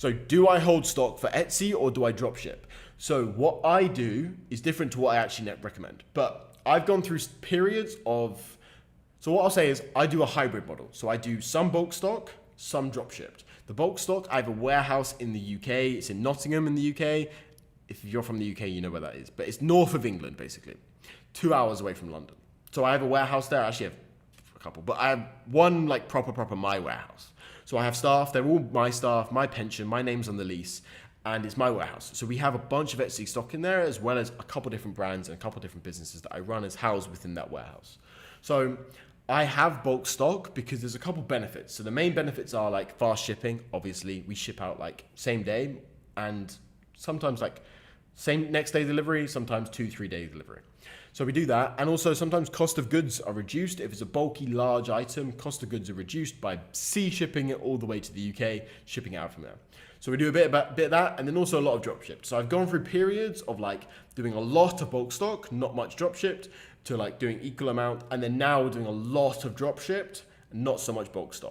So do I hold stock for Etsy or do I drop ship? So what I do is different to what I actually recommend, but I've gone through periods of, so what I'll say is I do a hybrid model. So I do some bulk stock, some drop shipped. The bulk stock, I have a warehouse in the UK. It's in Nottingham in the UK. If you're from the UK, you know where that is, but it's north of England, basically, 2 hours away from London. So I have a warehouse there. I actually have a couple, but I have one like proper my warehouse. So I have staff, they're all my staff, my pension, my name's on the lease, and it's my warehouse. So we have a bunch of Etsy stock in there, as well as a couple different brands and a couple different businesses that I run as housed within that warehouse. So I have bulk stock because there's a couple benefits. So the main benefits are like fast shipping. Obviously, we ship out like same day and sometimes like same next day delivery, sometimes 2-3 day delivery. So we do that. And also sometimes cost of goods are reduced. If it's a bulky, large item, cost of goods are reduced by sea shipping it all the way to the UK, shipping it out from there. So we do a bit of that, and then also a lot of drop shipped. So I've gone through periods of like doing a lot of bulk stock, not much drop shipped, to like doing equal amount. And then now we're doing a lot of drop shipped and not so much bulk stock.